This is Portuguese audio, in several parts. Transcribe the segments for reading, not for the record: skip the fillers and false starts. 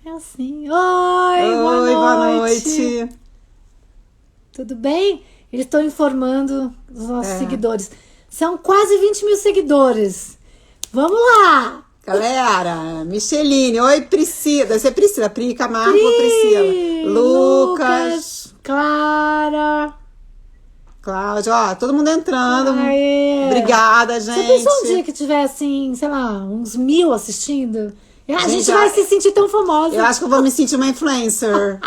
É assim. Oi, boa Oi, boa noite. noite. Tudo bem? Eles estão informando os nossos É, seguidores. São quase 20 mil seguidores. Vamos lá! galera, Micheline, oi Priscila, deve ser Priscila, Pri Camargo ou Priscila. Pri, Lucas, Lucas, Clara. Cláudio, ó, todo mundo entrando. Aê! Obrigada, Você pensou um gente. dia que tiver assim, sei lá, uns 1.000 assistindo? A Gente, gente vai se sentir tão eu famosa. acho que eu vou me sentir uma influencer.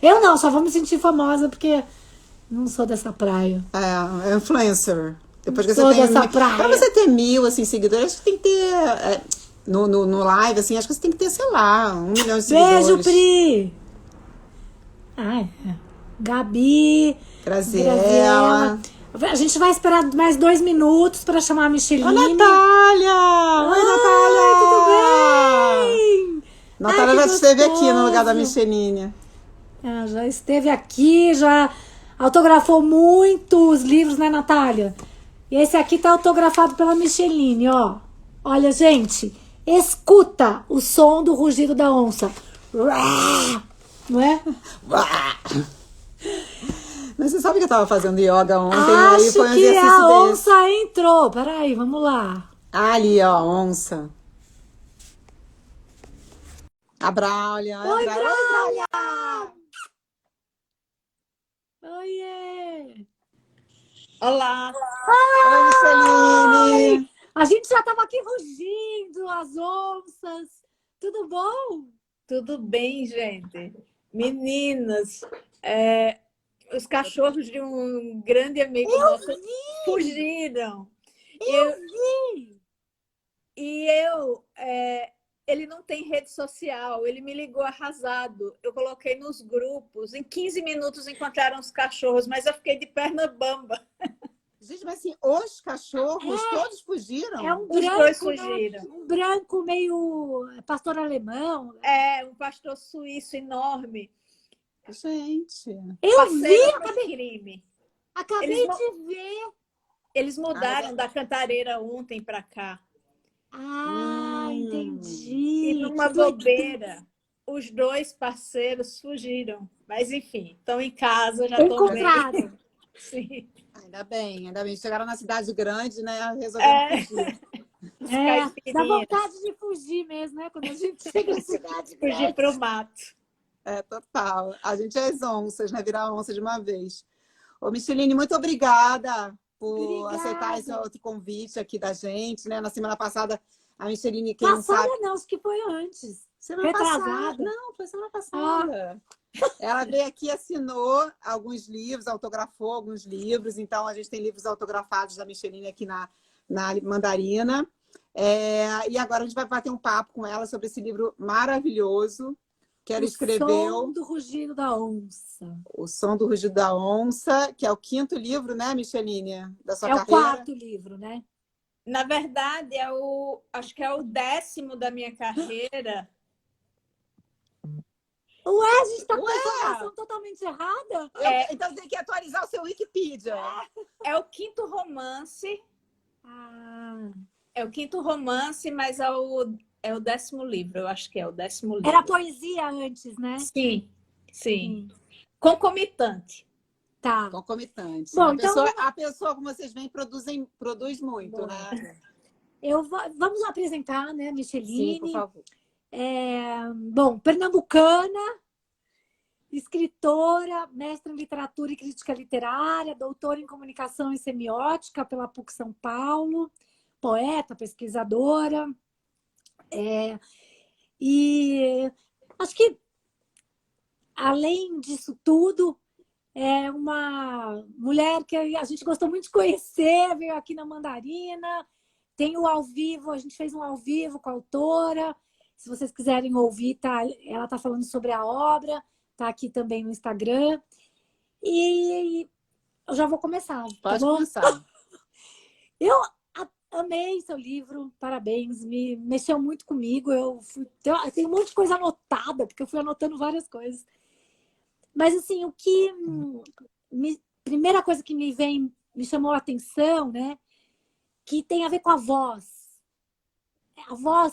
Eu não, só vou me sentir famosa porque não sou dessa praia. Influencer. Não Depois que você sou tem. dessa Pra praia. você ter 1.000, assim, seguidores, acho que tem que ter. No live, assim, acho que você tem que ter, sei lá, 1 milhão de Beijo, seguidores. Pri! Ai, Gabi, Graziella. Graziella. A gente vai esperar mais 2 minutos para chamar a Ô, Micheline. Natália! Oi, Oi, tudo Natália! bem? Ai, Natália que já esteve aqui no lugar da gostoso. Micheline. Já esteve aqui, já autografou muitos livros, né, Natália? E esse aqui tá autografado pela Micheline, ó. Olha, gente, escuta o som do rugido da onça. Não é? Mas você sabe que eu tava fazendo yoga ontem, aí Acho foi um que exercício a desse. onça entrou. Peraí, vamos lá. Ah, ali, ó, onça. A Braulia, a Oi, Braulia. Oi, Bráulia! Braulia! Oiê! Olá, Oi, Ai, Micheline! a gente já estava aqui rugindo, as onças. Tudo bom? tudo bem, gente? Meninas, é, os cachorros de um grande amigo Eu nosso vi! fugiram. Eu Eu, vi! ele não tem rede social, ele me ligou arrasado. Eu coloquei nos grupos, em 15 minutos encontraram os cachorros, mas eu fiquei de perna bamba. Gente, mas assim, os cachorros É, todos é fugiram? um Os dois branco, né? fugiram. Um branco meio pastor alemão. É um pastor suíço enorme, Gente. Eu vi, parceiro para o acabei, crime. Eles, acabei de ver. eles Ah, mas mudaram é. da Cantareira ontem para cá. Ah, E entendi. Que numa doideira. bobeira, os dois parceiros fugiram. Mas enfim, estão em casa, já estão bem. Encontraram. Sim. Ainda bem, ainda bem. Chegaram na cidade grande, né? Resolveram É, fugir. os É, dá caipirinhas, vontade de fugir mesmo, né? Quando a gente chega em cidade fugir para o grande. mato. É, total. A gente é as onças, né? Virar onça de uma vez. Ô, Micheline, muito obrigada por aceitar esse Obrigada. outro convite aqui da gente, né? Na semana passada, a Micheline, quem não Passada sabe, não, acho que foi antes. semana passada, Retrasada. não, foi semana Ah, passada. Ela veio aqui, assinou alguns livros, autografou alguns livros, então a gente tem livros autografados da Micheline aqui na Mandarina. E agora a gente vai bater um papo com ela sobre esse livro maravilhoso que ela o som escreveu, do rugido da onça. O Som do Rugido da Onça, que é o quinto livro, né, Micheline, da sua É o carreira. quarto livro, né? Na verdade, acho que é o 10º da minha carreira. Ué, a gente tá com a Ué! informação totalmente errada? É, Então tem que atualizar o seu Wikipedia. é o quinto romance, Ah, mas é o 10º livro, eu acho que é o 10º era livro. poesia antes, né? Sim, sim. Sim. Concomitante. Tá. Concomitante. Bom, então A pessoa, como vocês veem, produz muito, né? muito. Vamos apresentar, né, Sim, por Micheline. favor. Bom, pernambucana, escritora, mestre em literatura e crítica literária, doutora em comunicação e semiótica pela PUC São Paulo, poeta, pesquisadora. E acho que, além disso tudo, é uma mulher que a gente gostou muito de conhecer, veio aqui na Mandarina. Tem o ao vivo, a gente fez um ao vivo com a autora. Se vocês quiserem ouvir, tá, ela está falando sobre a obra, está aqui também no Instagram. E eu já vou começar, tá Pode bom? começar. Eu amei seu livro, parabéns, me mexeu muito comigo. Eu tenho um monte de coisa anotada, porque eu fui anotando várias coisas. Mas, assim, primeira coisa que me chamou a atenção, né, que tem a ver com a voz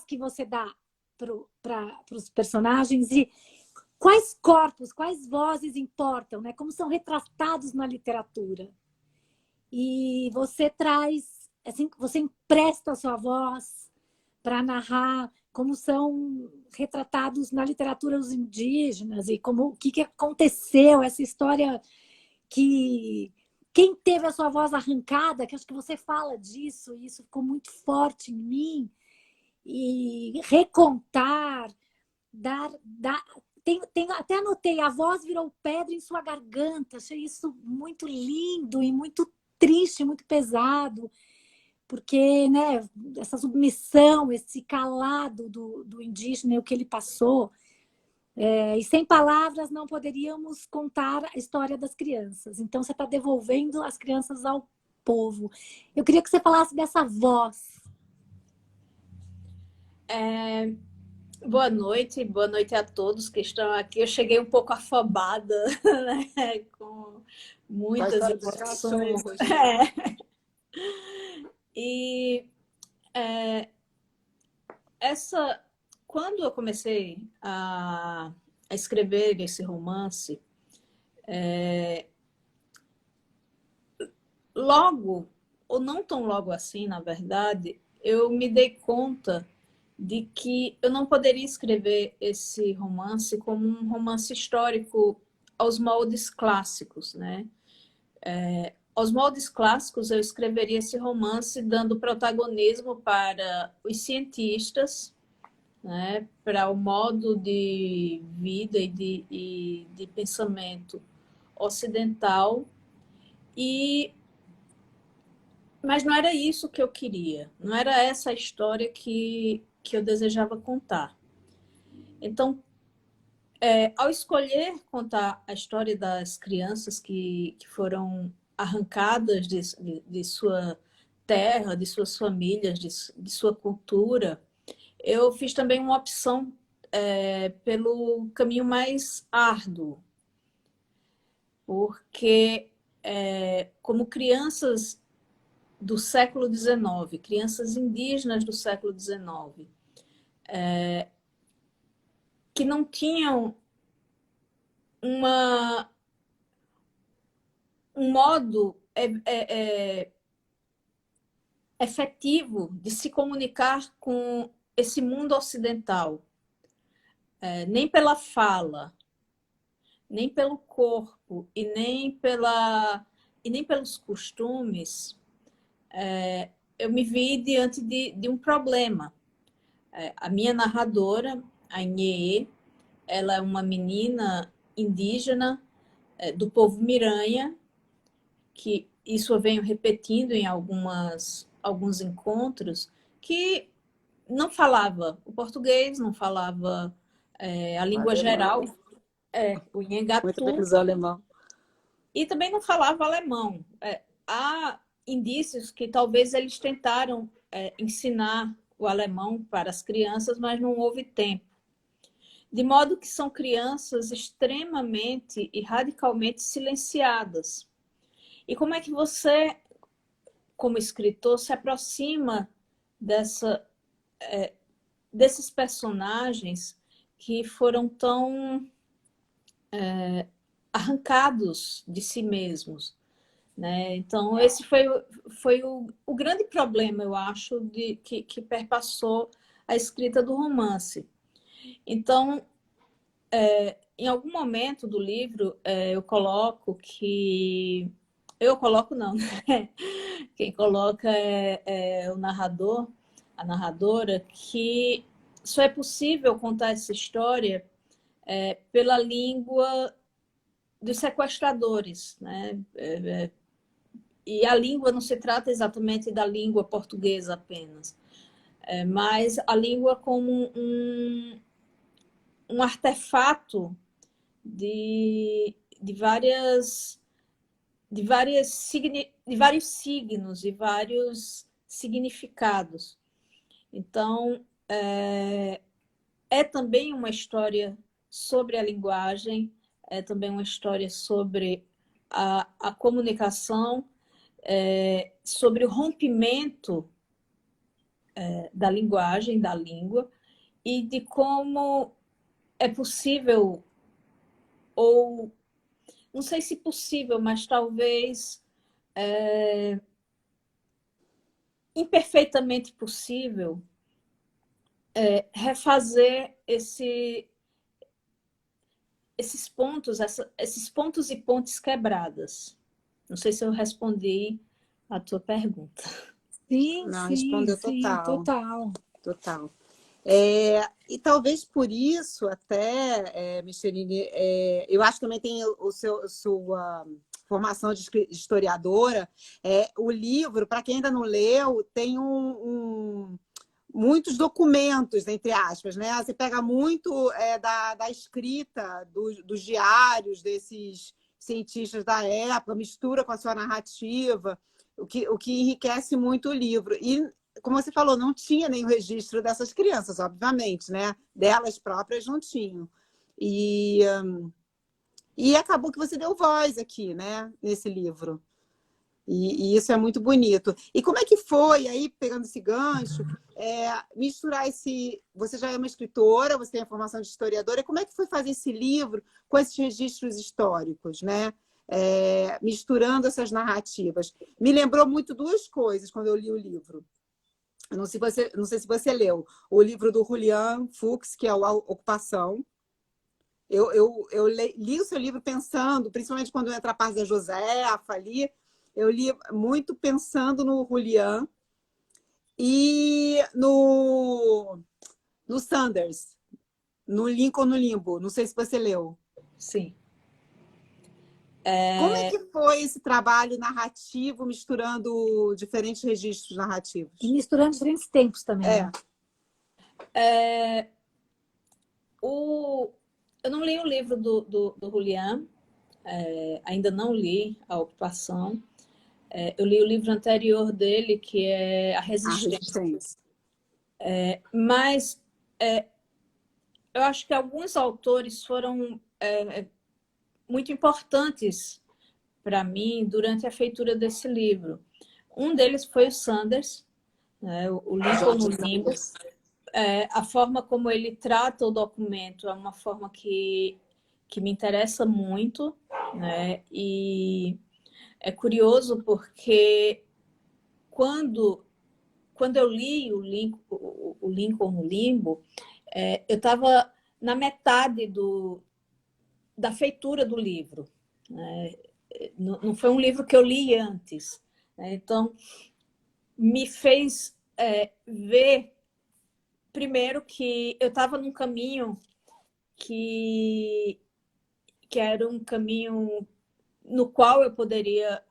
que você dá. para os personagens e quais corpos, quais vozes importam, né? Como são retratados na literatura. E você traz, assim, você empresta a sua voz para narrar como são retratados na literatura os indígenas e como o que aconteceu, essa história que quem teve a sua voz arrancada, que acho que você fala disso, e isso ficou muito forte em mim, e recontar, até anotei, a voz virou pedra em sua garganta, achei isso muito lindo e muito triste, muito pesado, porque, né, essa submissão, esse calado do indígena e o que ele passou, e sem palavras não poderíamos contar a história das crianças. Então, você está devolvendo as crianças ao povo. Eu queria que você falasse dessa voz. Boa noite a todos que estão aqui. Eu cheguei um pouco afobada, né? Com muitas emoções. E quando eu comecei a escrever esse romance, logo, ou não tão logo assim, na verdade, eu me dei conta de que eu não poderia escrever esse romance como um romance histórico aos moldes clássicos, né? Aos moldes clássicos, eu escreveria esse romance dando protagonismo para os cientistas, né? Para o modo de vida e de pensamento ocidental, mas não era isso que eu queria, não era essa a história que eu desejava contar. Então, ao escolher contar a história das crianças que foram arrancadas de sua terra, de suas famílias, de sua cultura, eu fiz também uma opção pelo caminho mais árduo, porque como crianças do século XIX, crianças indígenas do século XIX, que não tinham um modo efetivo de se comunicar com esse mundo ocidental, nem pela fala, nem pelo corpo e nem pelos costumes, eu me vi diante de um problema. A minha narradora, a Inhê, ela é uma menina indígena do povo Miranha, que isso eu venho repetindo em alguns encontros, que não falava o português, não falava a língua geral, o Nhangatu, muito menos o alemão. E também não falava alemão. Há indícios que talvez eles tentaram ensinar o alemão para as crianças, mas não houve tempo. De modo que são crianças extremamente e radicalmente silenciadas. E como é que você, como escritor, se aproxima desses personagens que foram tão arrancados de si mesmos, né? Então, esse foi o grande problema, eu acho, que perpassou a escrita do romance. Então, em algum momento do livro, eu coloco que... Eu coloco não, né? Quem coloca é o narrador, a narradora, que só é possível contar essa história pela língua dos sequestradores, né? E a língua não se trata exatamente da língua portuguesa apenas, mas a língua como um artefato de vários signos e vários significados. Então, é também uma história sobre a linguagem, é também uma história sobre a comunicação, sobre o rompimento da linguagem, da língua, e de como é possível, ou não sei se possível, mas talvez imperfeitamente possível refazer esses pontos e pontes quebradas. Não sei se eu respondi a tua pergunta. Sim, Não, sim, respondeu sim, total, total. total. E talvez por isso, até, Micheline, eu acho que também tem sua formação de historiadora. O livro, para quem ainda não leu, tem muitos documentos, entre aspas, né? Você pega muito da escrita dos diários desses cientistas da época, mistura com a sua narrativa, o que enriquece muito o livro. E, como você falou, não tinha nenhum registro dessas crianças, obviamente, né? Delas próprias não tinham. E acabou que você deu voz aqui, né? Nesse livro. E isso é muito bonito. E como é que foi, aí, pegando esse gancho, misturar esse... Você já é uma escritora, você tem a formação de historiadora, e como é que foi fazer esse livro com esses registros históricos, né? Misturando essas narrativas. Me lembrou muito duas coisas quando eu li o livro. Eu não sei se você leu o livro do Julian Fuchs, que é o A Ocupação. Eu li o seu livro pensando, principalmente quando entra a parte da Josefa ali, eu li muito pensando no Julian e no Sanders, no Lincoln no Limbo. Não sei se você leu. Sim. Como é que foi esse trabalho narrativo misturando diferentes registros narrativos? E misturando diferentes tempos também, né? Eu não li o livro do Julian, ainda não li A Ocupação. Eu li o livro anterior dele, que é A A Resistência. resistência. Mas eu acho que alguns autores foram muito importantes para mim durante a feitura desse livro. Um deles foi o Sanders, né, o Lincoln no Limbo. A forma como ele trata o documento é uma forma que me interessa muito, né? E é curioso porque quando eu li o Lincoln no Limbo, eu estava na metade da feitura do livro, né? Não foi um livro que eu li antes, né? Então me fez ver primeiro que eu estava num caminho que era um caminho no qual eu poderia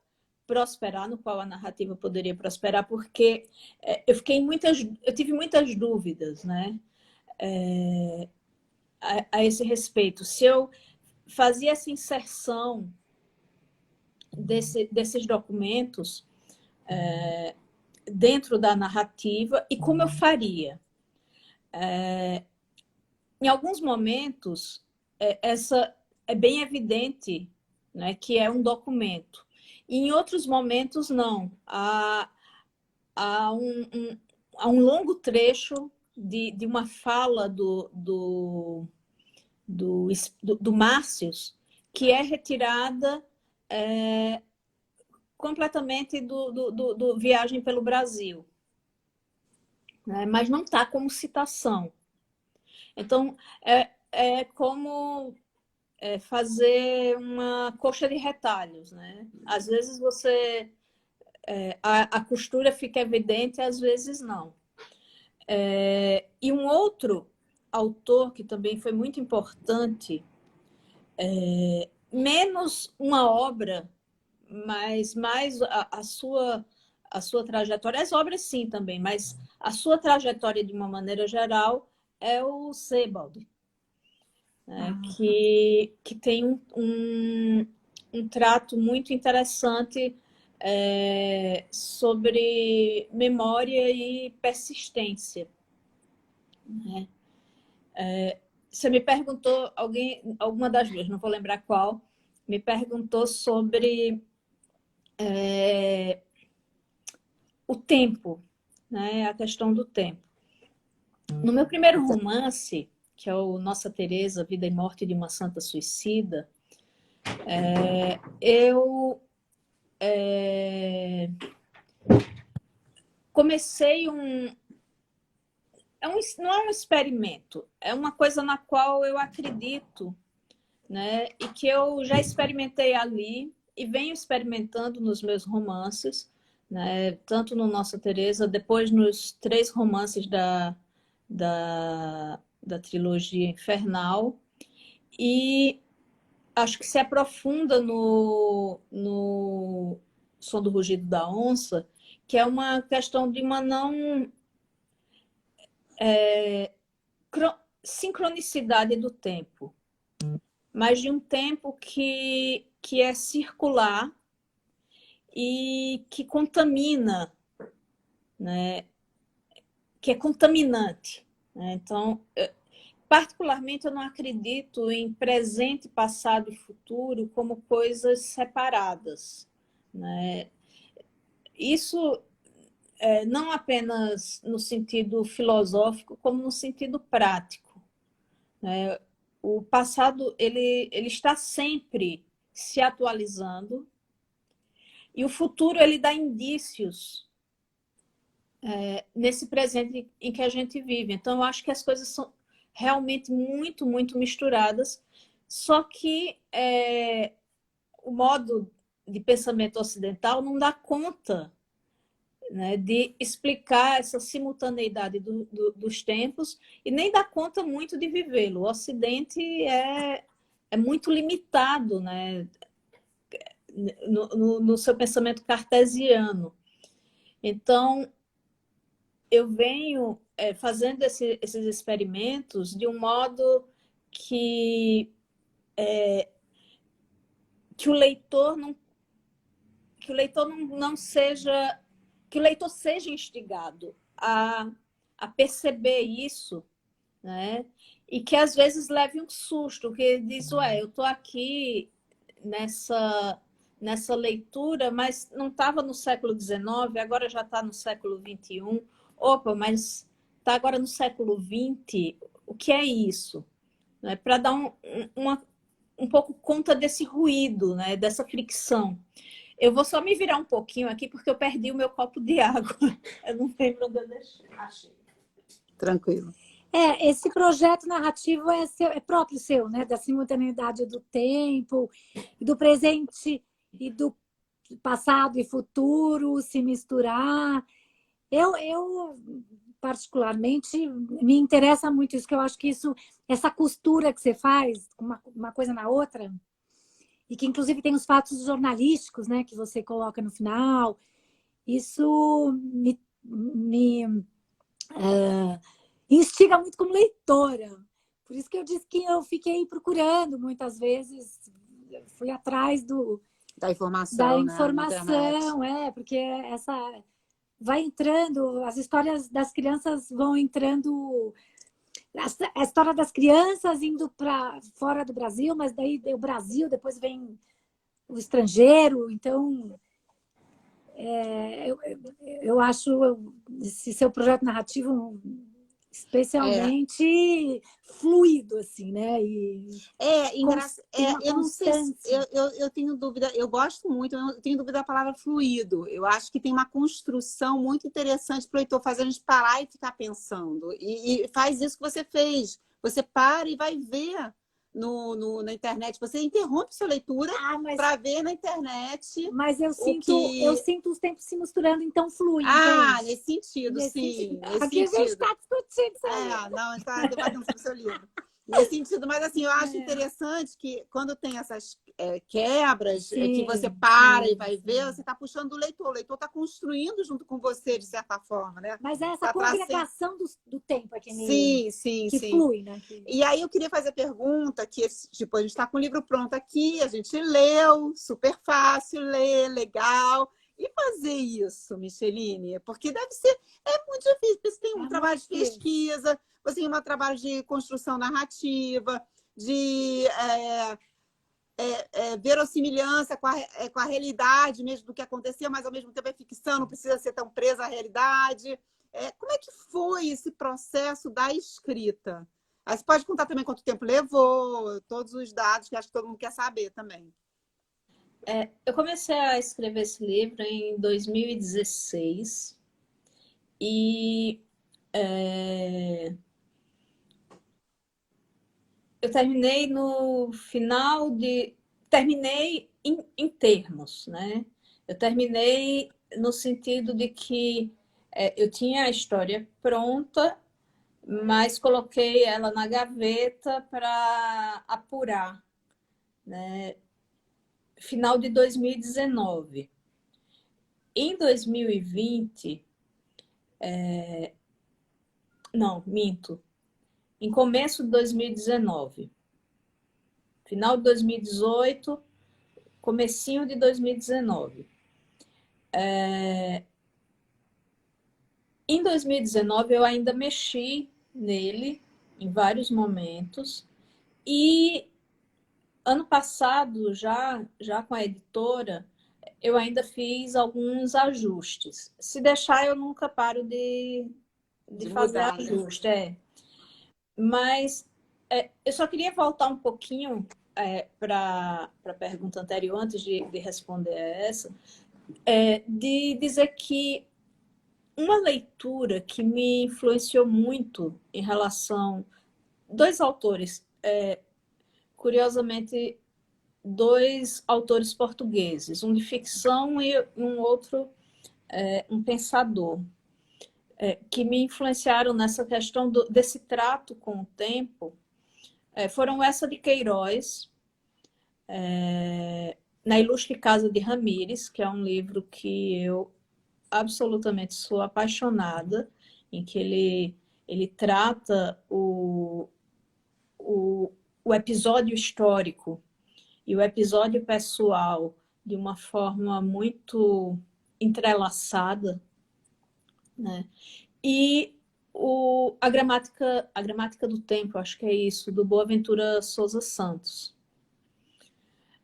prosperar, no qual a narrativa poderia prosperar, porque eu tive muitas dúvidas, né? A esse respeito. Se eu fazia essa inserção desses documentos dentro da narrativa e como eu faria. Em alguns momentos, essa é bem evidente, né, que é um documento. E em outros momentos, não. Há um longo trecho de uma fala do Márcios que é retirada completamente do Viagem pelo Brasil, né? Mas não está como citação. Então, é como fazer uma coxa de retalhos, né? Às vezes a costura fica evidente, às vezes não. E um outro autor que também foi muito importante, menos uma obra, mas mais a sua trajetória, as obras sim também, mas a sua trajetória de uma maneira geral é o Sebald, né? Que tem um trato muito interessante sobre memória e persistência, né? Você me perguntou, alguma das duas, não vou lembrar qual, me perguntou sobre o tempo, né? A questão do tempo. No meu primeiro romance, que é o Nossa Teresa, Vida e Morte de uma Santa Suicida, eu comecei não é um experimento, é uma coisa na qual eu acredito, né? E que eu já experimentei ali e venho experimentando nos meus romances, né? Tanto no Nossa Teresa, depois nos 3 romances da trilogia Infernal, e acho que se aprofunda no Som do Rugido da Onça, que é uma questão de uma não sincronicidade do tempo, mas de um tempo que é circular e que contamina, né? Que é contaminante. Né? Então, particularmente, eu não acredito em presente, passado e futuro como coisas separadas. Né? Isso não apenas no sentido filosófico, como no sentido prático. Né? O passado ele está sempre se atualizando e o futuro ele dá indícios nesse presente em que a gente vive. Então, eu acho que as coisas são realmente muito, muito misturadas, só que o modo de pensamento ocidental não dá conta, né, de explicar essa simultaneidade dos tempos e nem dá conta muito de vivê-lo. O Ocidente é muito limitado, né, no seu pensamento cartesiano. Então, eu venho fazendo esses experimentos de um modo que o leitor não seja, que o leitor seja instigado a perceber isso, né? E que às vezes leve um susto, que diz, ué, eu estou aqui nessa leitura, mas não estava no século XIX, agora já está no século XXI. Opa, mas está agora no século XX, o que é isso? Né? Para dar um pouco conta desse ruído, né? Dessa fricção. Eu vou só me virar um pouquinho aqui, porque eu perdi o meu copo de água. Eu não lembro onde eu achei. Tranquilo. Esse projeto narrativo é próprio seu, né? Da simultaneidade do tempo, do presente e do passado e futuro se misturar. Eu particularmente, me interessa muito isso, que eu acho que essa costura que você faz, uma coisa na outra, e que inclusive tem os fatos jornalísticos, né, que você coloca no final, isso me instiga muito como leitora. Por isso que eu disse que eu fiquei procurando muitas vezes, fui atrás da informação, né, porque essa vai entrando, as histórias das crianças vão entrando, a história das crianças indo para fora do Brasil, mas daí o Brasil, depois vem o estrangeiro, então eu acho esse seu projeto narrativo especialmente fluido, assim, né? Eu não sei eu tenho dúvida, eu gosto muito, eu tenho dúvida da palavra fluido. Eu acho que tem uma construção muito interessante para o leitor fazer a gente parar e ficar pensando. E faz isso que você fez. Você para e vai ver na internet. Você interrompe sua leitura para ver na internet. Mas eu sinto os tempos se misturando, então flui. Nesse sentido, sim. Nesse aqui sentido. a gente está discutindo seu livro. Não, a gente está debatendo sobre o seu livro. Nesse sentido, mas assim, eu acho interessante que quando tem essas quebras, que você para e vai ver, você está puxando o leitor está construindo junto com você, de certa forma, né? Mas é essa congregação do tempo aqui que flui, né? E aí eu queria fazer a pergunta, que tipo, a gente está com o livro pronto aqui, a gente leu, super fácil ler, legal. E fazer isso, Micheline? Porque deve ser muito difícil, porque você tem um trabalho de pesquisa, você tem um trabalho de construção narrativa, de verossimilhança com a realidade mesmo do que aconteceu, mas ao mesmo tempo é ficção, não precisa ser tão presa à realidade. Como é que foi esse processo da escrita? Aí você pode contar também quanto tempo levou, todos os dados que acho que todo mundo quer saber também. Eu comecei a escrever esse livro em 2016 e eu terminei no final de... Terminei em termos, né? Eu terminei no sentido de que eu tinha a história pronta, mas coloquei ela na gaveta para apurar, né? Final de 2019. Em 2020, não, minto, em começo de 2019, final de 2018, comecinho de 2019. Em 2019, eu ainda mexi nele em vários momentos e ano passado, já com a editora, eu ainda fiz alguns ajustes. Se deixar, eu nunca paro de fazer mudar, né? ajuste. Mas eu só queria voltar um pouquinho para a pergunta anterior, antes de responder a essa, de dizer que uma leitura que me influenciou muito em relação... Dois autores, curiosamente, dois autores portugueses, um de ficção e um outro, um pensador, que me influenciaram nessa questão desse trato com o tempo, foram essa de Queiroz, Na Ilustre Casa de Ramírez, que é um livro que eu absolutamente sou apaixonada, em que ele trata o episódio histórico e o episódio pessoal de uma forma muito entrelaçada, né? E a gramática do tempo, acho que é isso, do Boaventura Sousa Santos.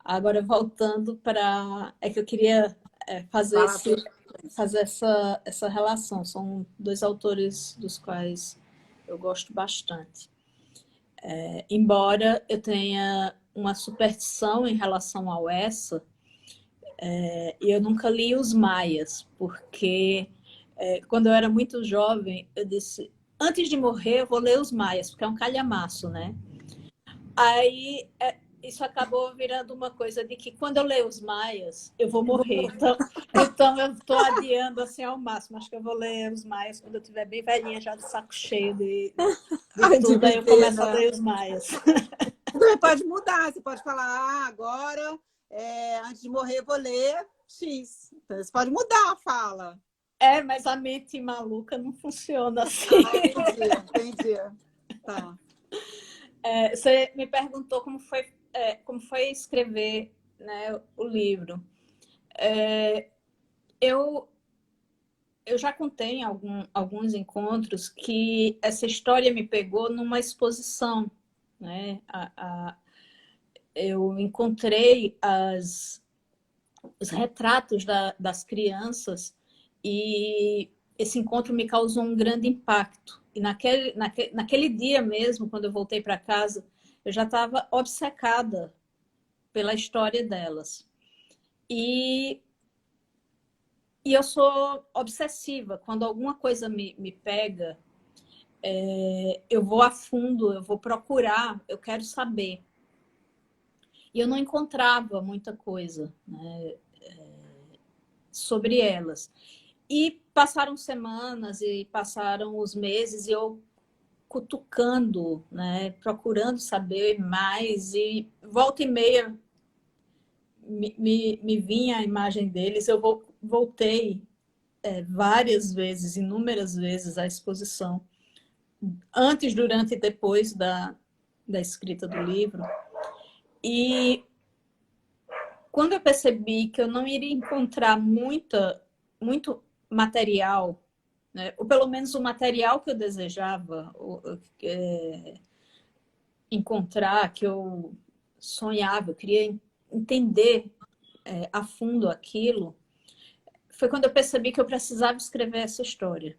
Agora, voltando para... É que eu queria fazer essa relação. São dois autores dos quais eu gosto bastante. Embora eu tenha uma superstição em relação ao essa, e eu nunca li os Maias, porque quando eu era muito jovem, eu disse, antes de morrer, eu vou ler os Maias, porque é um calhamaço, né? Aí isso acabou virando uma coisa de que quando eu ler os Maias, eu vou morrer. Então eu estou adiando assim ao máximo. Acho que eu vou ler os Maias quando eu estiver bem velhinha, já de saco cheio de tudo. Aí eu começo a ler os Maias. Você pode mudar, você pode falar, agora, antes de morrer, eu vou ler X. Então, você pode mudar a fala. Mas a mente maluca não funciona assim. Entendi. Tá. Você me perguntou como foi escrever, né, o livro. Eu já contei em alguns encontros que essa história me pegou numa exposição, né? Eu encontrei os retratos das crianças e esse encontro me causou um grande impacto. E naquele dia mesmo, quando eu voltei para casa, eu já estava obcecada pela história delas. E eu sou obsessiva. Quando alguma coisa me pega, eu vou a fundo, eu vou procurar, eu quero saber. E eu não encontrava muita coisa, né, sobre elas. E passaram semanas e passaram os meses e eu cutucando, né, procurando saber mais e volta e meia me vinha a imagem deles. Eu voltei várias vezes, inúmeras vezes à exposição, antes, durante e depois da escrita do livro. E quando eu percebi que eu não iria encontrar muito material, né, ou pelo menos o material que eu desejava encontrar, que eu sonhava, eu queria entender a fundo aquilo, foi quando eu percebi que eu precisava escrever essa história.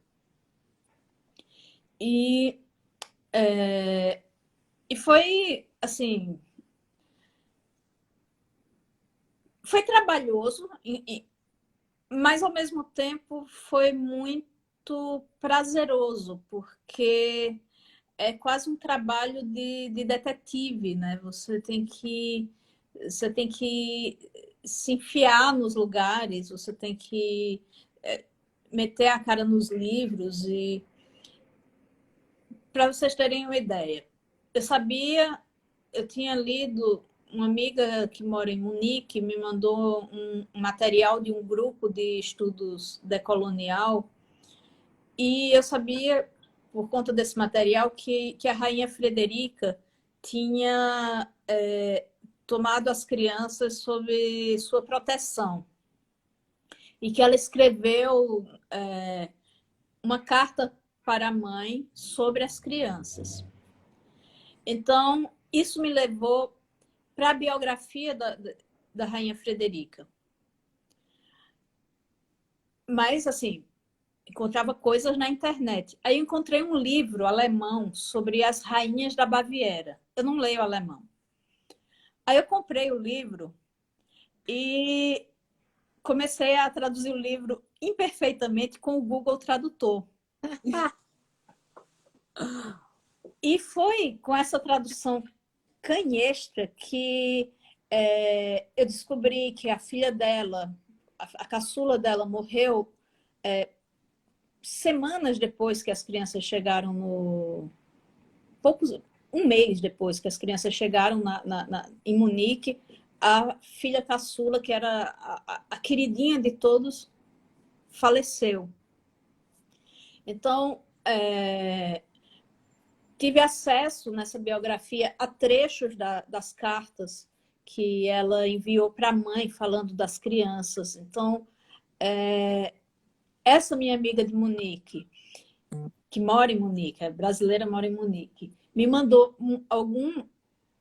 E, e foi, assim, foi trabalhoso, mas ao mesmo tempo foi muito prazeroso, porque é quase um trabalho de detetive, né? Você tem que se enfiar nos lugares, você tem que meter a cara nos livros. E para vocês terem uma ideia, eu tinha lido, uma amiga que mora em Munique me mandou um material de um grupo de estudos decolonial, e eu sabia, por conta desse material, que a rainha Frederica tinha tomado as crianças sob sua proteção, e que ela escreveu uma carta para a mãe sobre as crianças. Então, isso me levou para a biografia da rainha Frederica. Mas, assim, encontrava coisas na internet. Aí encontrei um livro alemão sobre as rainhas da Baviera. Eu não leio alemão. Aí eu comprei o livro e comecei a traduzir o livro imperfeitamente com o Google Tradutor. E foi com essa tradução canhestra que eu descobri que a filha dela, a caçula dela, morreu semanas depois que as crianças chegaram um mês depois que as crianças chegaram em Munique. A filha caçula, que era a queridinha de todos, faleceu. Então, tive acesso nessa biografia a trechos das cartas que ela enviou para a mãe falando das crianças. Então, essa minha amiga de Munique, que mora em Munique, é brasileira, mora em Munique, me mandou algum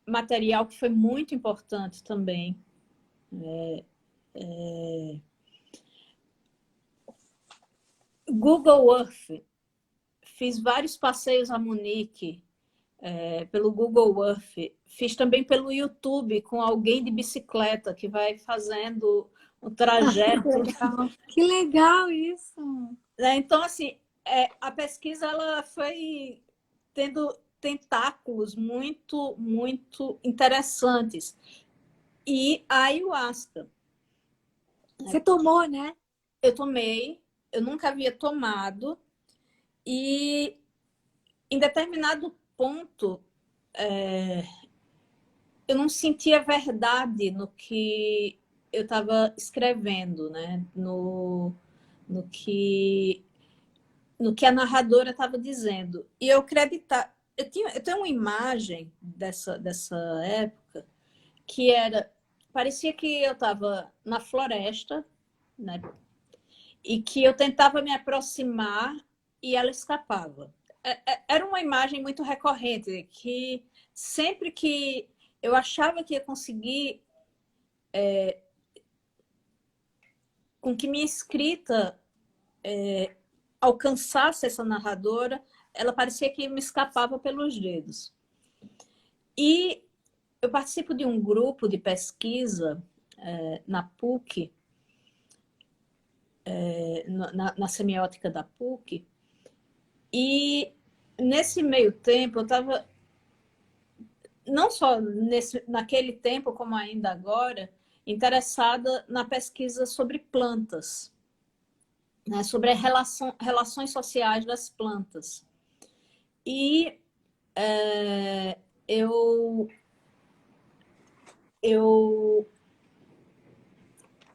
material que foi muito importante também. Google Earth. Fiz vários passeios a Munique pelo Google Earth. Fiz também pelo YouTube com alguém de bicicleta que vai fazendo um trajeto. Que legal isso! Então, assim, a pesquisa ela foi tendo tentáculos muito, muito interessantes. E a ayahuasca. Você tomou, né? Eu tomei, eu nunca havia tomado, e em determinado ponto eu não sentia verdade no que eu estava escrevendo, né? No que a narradora estava dizendo. E eu acreditar. Eu tenho uma imagem dessa época que parecia que eu estava na floresta, né? E que eu tentava me aproximar e ela escapava. Era uma imagem muito recorrente, que sempre que eu achava que ia conseguir com que minha escrita alcançasse essa narradora, ela parecia que me escapava pelos dedos. E eu participo de um grupo de pesquisa na PUC, na semiótica da PUC, e nesse meio tempo eu estava, não só naquele tempo, como ainda agora, interessada na pesquisa sobre plantas, né, sobre as relações sociais das plantas. E eu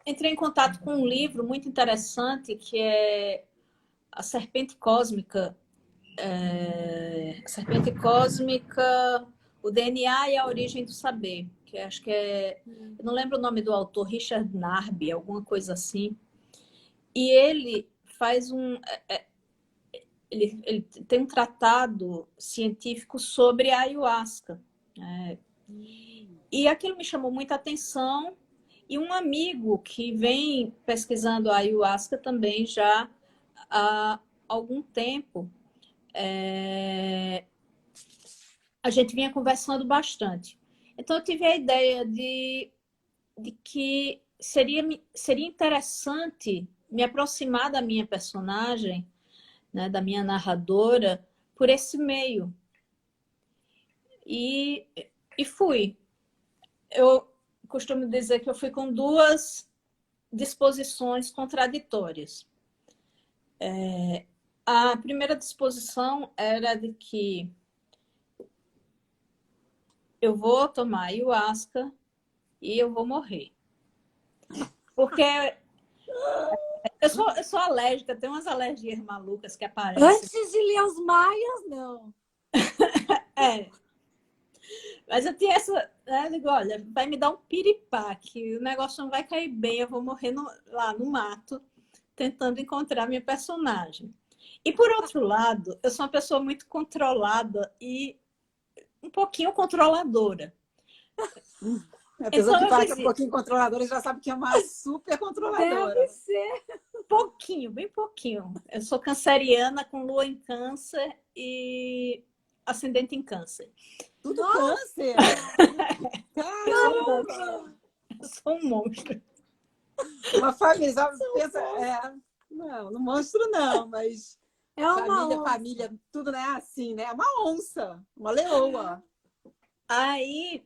entrei em contato com um livro muito interessante que é A Serpente Cósmica, o DNA e a Origem do Saber, que acho que eu não lembro o nome do autor, Richard Narby, alguma coisa assim. E ele faz ele tem um tratado científico sobre a ayahuasca. E aquilo me chamou muita atenção. E um amigo que vem pesquisando a ayahuasca também já há algum tempo a gente vinha conversando bastante. Então, eu tive a ideia de que seria interessante me aproximar da minha personagem, né, da minha narradora, por esse meio. E fui. Eu costumo dizer que eu fui com duas disposições contraditórias. A primeira disposição era de que eu vou tomar ayahuasca e eu vou morrer. Porque eu sou alérgica, tem umas alergias malucas que aparecem. Antes de ler os maias, não. Mas eu tinha essa... Né, digo, olha, vai me dar um piripaque, o negócio não vai cair bem, eu vou morrer lá no mato, tentando encontrar minha personagem. E, por outro lado, eu sou uma pessoa muito controlada e um pouquinho controladora. A pessoa que fala que é um pouquinho controladora já sabe que é uma super controladora. Deve ser. Pouquinho, bem pouquinho. Eu sou canceriana com lua em câncer e ascendente em câncer. Tudo câncer? Caramba! Eu sou um monstro. Uma família, já pensa... não monstro não, mas é uma família, tudo não é assim, né? É uma onça, uma leoa. Aí,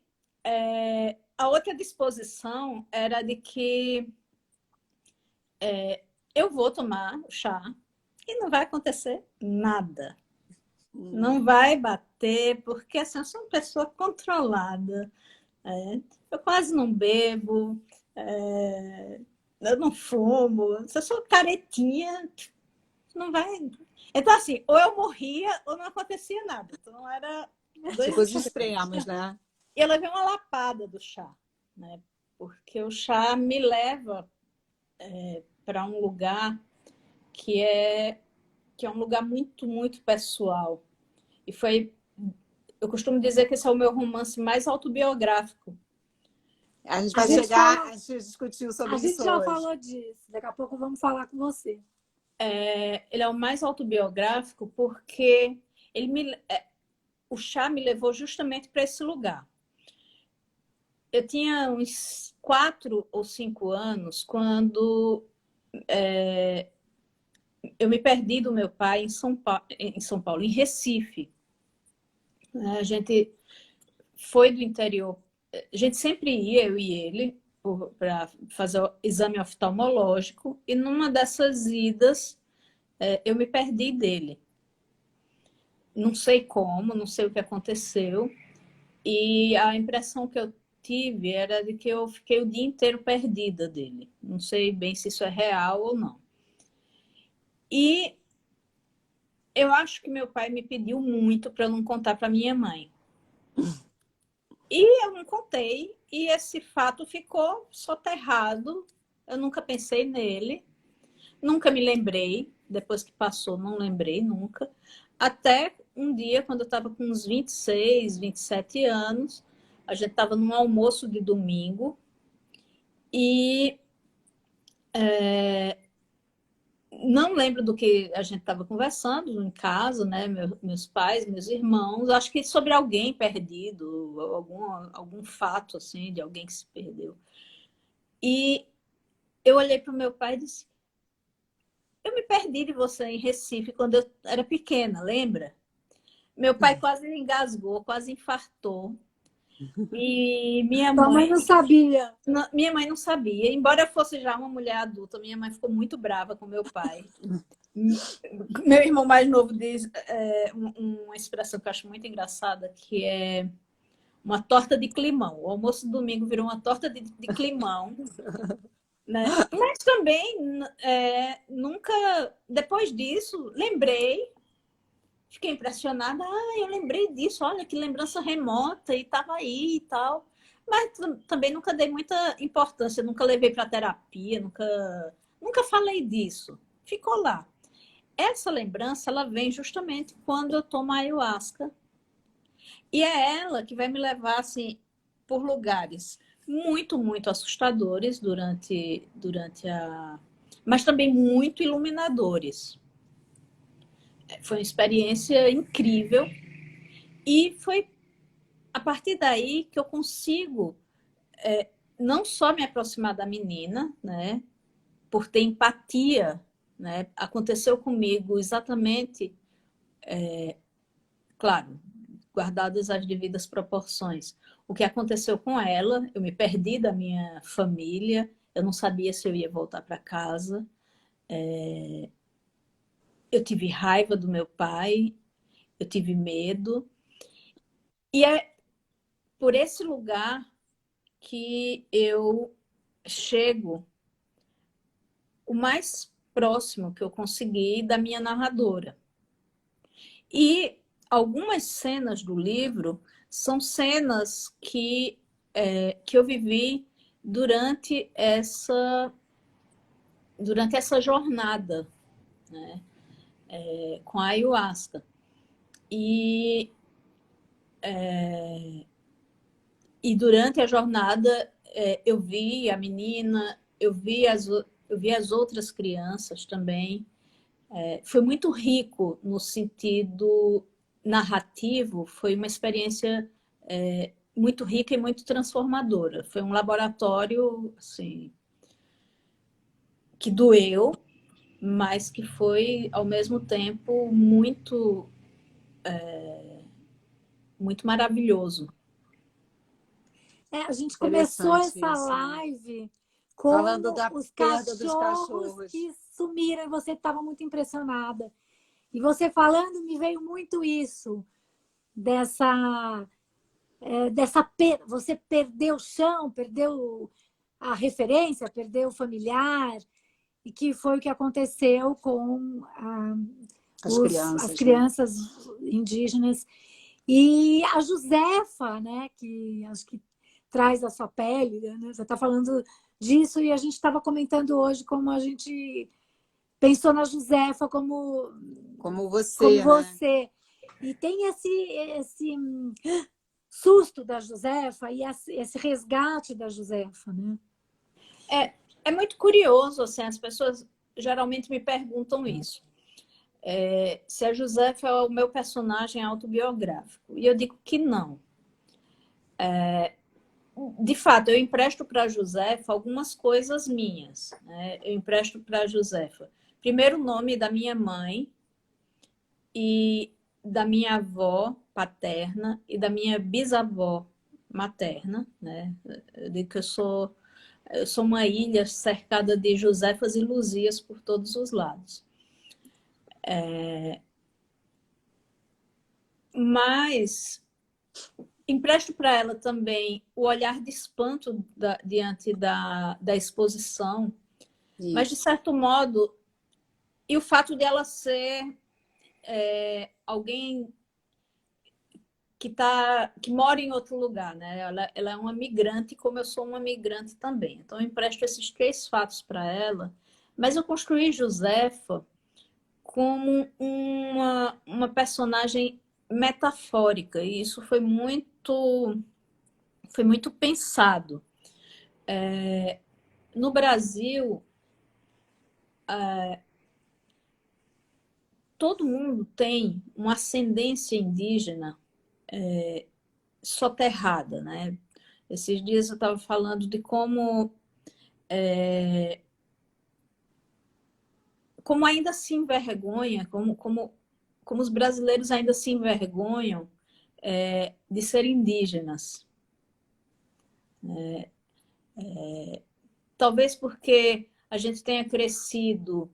a outra disposição era de que eu vou tomar o chá e não vai acontecer nada. Não vai bater, porque assim, eu sou uma pessoa controlada. Eu quase não bebo, eu não fumo, se eu sou caretinha, não vai. Então, assim, ou eu morria ou não acontecia nada. Então, era dois extremos, né? E eu levei uma lapada do chá, né? Porque o chá me leva para um lugar que é um lugar muito, muito pessoal. E eu costumo dizer que esse é o meu romance mais autobiográfico. A gente vai chegar, a gente discutiu sobre isso. A gente já falou disso, daqui a pouco vamos falar com você. Ele é o mais autobiográfico porque o chá me levou justamente para esse lugar. Eu tinha uns 4 ou 5 anos quando eu me perdi do meu pai em São Paulo, em Recife. A gente foi do interior, a gente sempre ia, eu e ele, para fazer o exame oftalmológico, e numa dessas idas eu me perdi dele. Não sei como, não sei o que aconteceu, e a impressão que eu tive era de que eu fiquei o dia inteiro perdida dele. Não sei bem se isso é real ou não. E eu acho que meu pai me pediu muito para eu não contar para minha mãe. E eu não contei, e esse fato ficou soterrado. Eu nunca pensei nele, nunca me lembrei. Depois que passou, não lembrei nunca. Até um dia, quando eu estava com uns 26, 27 anos, a gente estava num almoço de domingo e não lembro do que a gente estava conversando em casa, né? Meus pais, meus irmãos, acho que sobre alguém perdido, algum fato assim de alguém que se perdeu. E eu olhei para o meu pai e disse: eu me perdi de você em Recife quando eu era pequena, lembra? Meu pai quase engasgou, quase infartou. E minha mãe não sabia. Minha mãe não sabia. Embora eu fosse já uma mulher adulta, minha mãe ficou muito brava com meu pai. Meu irmão mais novo diz uma expressão que eu acho muito engraçada, que é uma torta de climão. O almoço do domingo virou uma torta de climão. Né? Mas também nunca... Depois disso, lembrei. Fiquei impressionada. Eu lembrei disso. Olha, que lembrança remota. E estava aí e tal. Mas também nunca dei muita importância. Nunca levei para terapia. Nunca falei disso. Ficou lá. Essa lembrança, ela vem justamente quando eu tomo a ayahuasca. E é ela que vai me levar, assim, por lugares muito, muito assustadores durante mas também muito iluminadores. Foi uma experiência incrível e foi a partir daí que eu consigo não só me aproximar da menina, né, por ter empatia, né, aconteceu comigo exatamente, claro, guardadas as devidas proporções. O que aconteceu com ela, eu me perdi da minha família, eu não sabia se eu ia voltar para casa, eu tive raiva do meu pai, eu tive medo, e é por esse lugar que eu chego o mais próximo que eu consegui da minha narradora. E algumas cenas do livro são cenas que eu vivi durante essa jornada, né, com a ayahuasca. E durante a jornada eu vi a menina, eu vi as outras crianças também. Foi muito rico no sentido narrativo, foi uma experiência muito rica e muito transformadora. Foi um laboratório assim, que doeu, mas que foi, ao mesmo tempo, muito maravilhoso. A gente começou Interessante essa isso, né? live Falando com da os perda dos cachorros cachorros. que sumiram e você estava muito impressionada. E você falando, me veio muito isso, dessa você perdeu o chão, perdeu a referência, perdeu o familiar, e que foi o que aconteceu com as As crianças, né? crianças indígenas. E a Josefa, né, que acho que traz a sua pele, né? Você está falando disso e a gente estava comentando hoje como a gente pensou na Josefa Como como você, né? você. E tem esse susto da Josefa e esse resgate da Josefa, né? É muito curioso, assim, as pessoas geralmente me perguntam isso. Se a Josefa é o meu personagem autobiográfico. E eu digo que não. De fato, eu empresto para a Josefa algumas coisas minhas, né? Eu empresto para a Josefa, primeiro, o nome da minha mãe e da minha avó paterna e da minha bisavó materna, né? Eu digo que eu sou uma ilha cercada de Josefas e Luzias por todos os lados. Mas empresto para ela também o olhar de espanto diante da exposição, mas de Isso. certo modo, e o fato de ela ser alguém que mora em outro lugar, né? Ela é uma migrante, como eu sou uma migrante também. Então, eu empresto esses três fatos para ela, mas eu construí Josefa como uma personagem metafórica, e isso foi muito pensado. No Brasil, todo mundo tem uma ascendência indígena soterrada, né? Esses dias eu estava falando de como ainda se envergonha, como os brasileiros ainda se envergonham de ser indígenas. Talvez porque a gente tenha crescido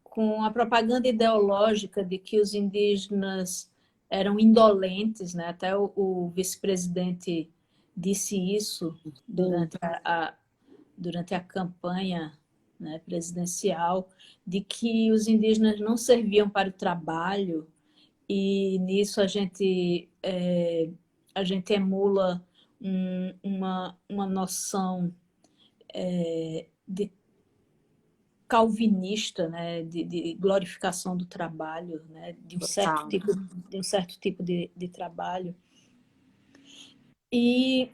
com a propaganda ideológica de que os indígenas eram indolentes, né? Até o vice-presidente disse isso durante a campanha, né, presidencial, de que os indígenas não serviam para o trabalho, e nisso a gente emula uma noção de calvinista, né, de glorificação do trabalho, né, Total. de um certo tipo de trabalho. E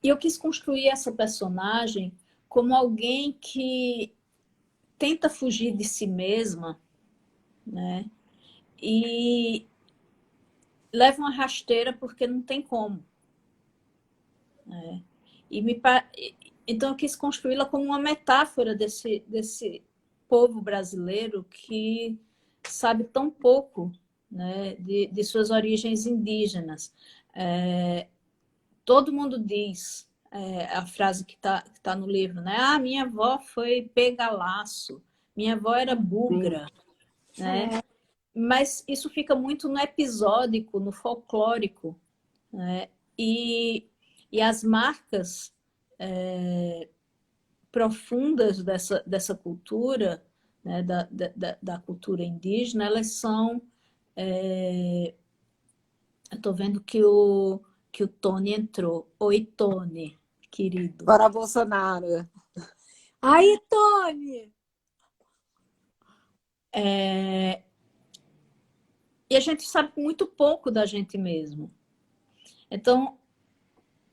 eu quis construir essa personagem como alguém que tenta fugir de si mesma, né? E leva uma rasteira porque não tem como, né? Então eu quis construí-la como uma metáfora desse povo brasileiro que sabe tão pouco, né, de suas origens indígenas. Todo mundo diz a frase que tá no livro, né? Ah, minha avó foi pega-laço, minha avó era bugra, né? Mas isso fica muito no episódico, no folclórico, né? E as marcas profundas dessa cultura, né? Da cultura indígena, elas são... eu estou vendo que o Tony entrou. Oi, Tony, querido. Para Bolsonaro. Aí, Tony! E a gente sabe muito pouco da gente mesmo. Então,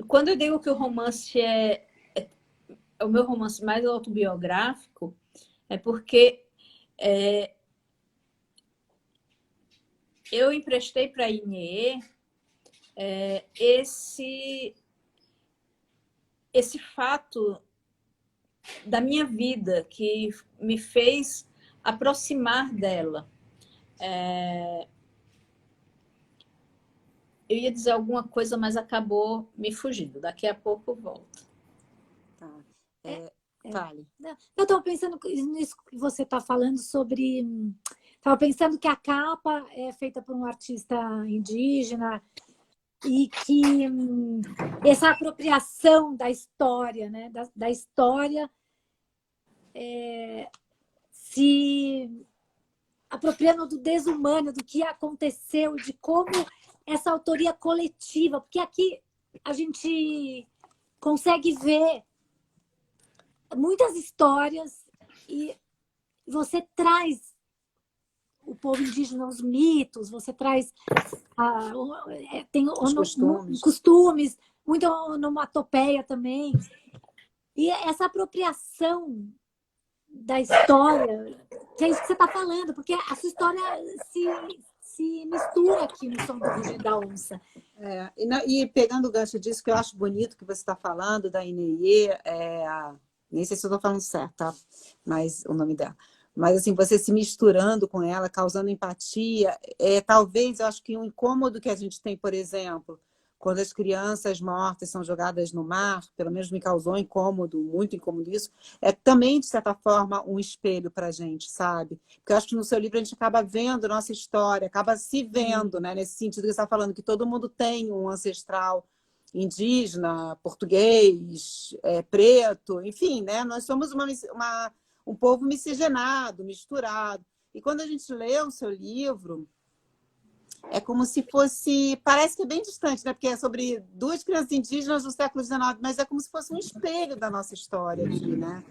quando eu digo que o romance é o meu romance mais autobiográfico, é porque eu emprestei para a Inê esse fato da minha vida que me fez aproximar dela. Eu ia dizer alguma coisa, mas acabou me fugindo. Daqui a pouco eu volto. Tá. Fale. Eu estava pensando nisso que você está falando sobre... Estava pensando que a capa é feita por um artista indígena e que essa apropriação da história, né? Da história se apropriando do desumano, do que aconteceu, de como essa autoria coletiva, porque aqui a gente consegue ver muitas histórias e você traz o povo indígena, os mitos, você traz tem Os costumes. Costumes, muita onomatopeia também. E essa apropriação da história, que é isso que você está falando, porque a sua história se mistura aqui no Som do Rugir da Onça. E pegando o gancho disso, que eu acho bonito que você está falando, da Inêie, nem sei se eu estou falando certo, tá? Mas o nome dela. Mas, assim, você se misturando com ela, causando empatia, talvez, eu acho que um incômodo que a gente tem, por exemplo, quando as crianças mortas são jogadas no mar, pelo menos me causou incômodo, muito incômodo isso, é também, de certa forma, um espelho para a gente, sabe? Porque eu acho que no seu livro a gente acaba vendo nossa história, acaba se vendo, né? Nesse sentido que você está falando, que todo mundo tem um ancestral indígena, português, preto, enfim, né? Nós somos um povo miscigenado, misturado. E quando a gente lê o seu livro, é como se fosse... Parece que é bem distante, né? Porque é sobre duas crianças indígenas do século XIX, mas é como se fosse um espelho da nossa história aqui, né?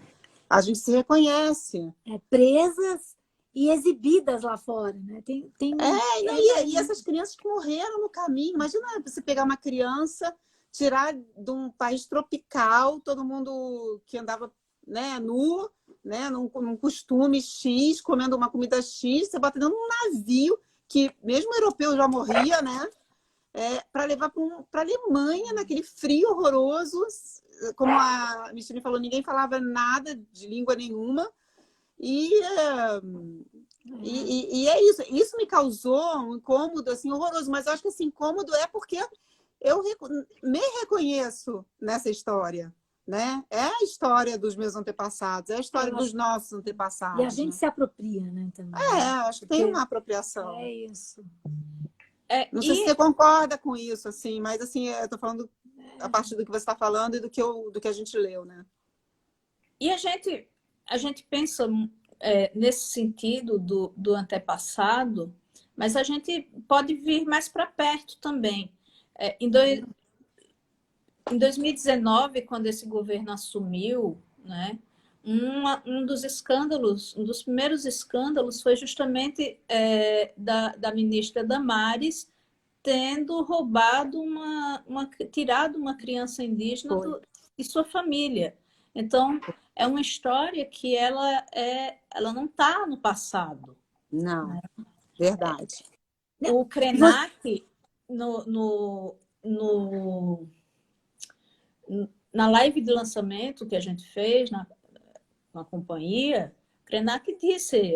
A gente se reconhece. Presas e exibidas lá fora, né? E essas crianças que morreram no caminho. Imagina você pegar uma criança, tirar de um país tropical, todo mundo que andava, né, nu, né, num costume X, comendo uma comida X, você bota dentro de um navio que mesmo o europeu já morria, né? Para levar para a Alemanha, naquele frio horroroso. Como a Michelle falou, ninguém falava nada de língua nenhuma. E é isso. Isso me causou um incômodo assim, horroroso. Mas eu acho que esse incômodo é porque eu me reconheço nessa história. Né? É a história dos meus antepassados, é a história dos nossos antepassados. E a gente se apropria, né? Também. Acho que tem uma apropriação. É isso. Não sei se você concorda com isso, assim, mas assim, eu estou falando a partir do que você está falando e do que a gente leu, né? E a gente pensa nesse sentido do antepassado, mas a gente pode vir mais para perto também. Em 2019, quando esse governo assumiu, né, um dos primeiros escândalos foi justamente da ministra Damares tendo roubado tirado uma criança indígena de sua família. Então, é uma história que ela não está no passado. Não, verdade. O Krenak, na live de lançamento que a gente fez na companhia, Krenak disse,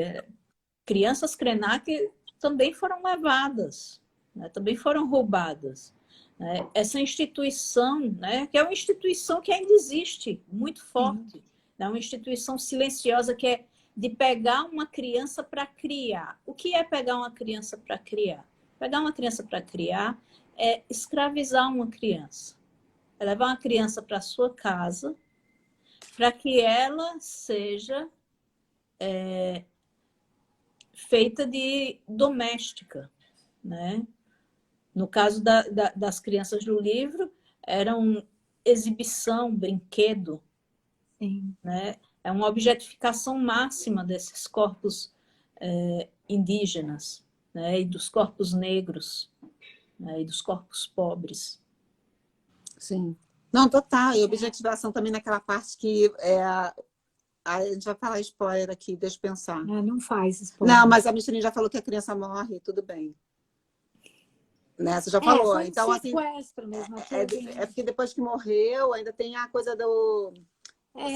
crianças Krenak também foram levadas, né, também foram roubadas. Né? Essa instituição, né, que é uma instituição que ainda existe, muito forte, é uma instituição silenciosa que é de pegar uma criança para criar. O que é pegar uma criança para criar? Pegar uma criança para criar é escravizar uma criança. É levar uma criança para sua casa para que ela seja feita de doméstica, né? No caso das crianças do livro, eram exibição, brinquedo, Sim. né? É uma objetificação máxima desses corpos indígenas, né? E dos corpos negros, né? E dos corpos pobres. Sim. Não, total. E objetivação também naquela parte que a gente vai falar spoiler aqui, deixa eu pensar. Não faz spoiler. Não, mas a Micheline já falou que a criança morre, tudo bem. Né? Você já falou. Foi Então, assim, sequestro mesmo. é porque depois que morreu, ainda tem a coisa do...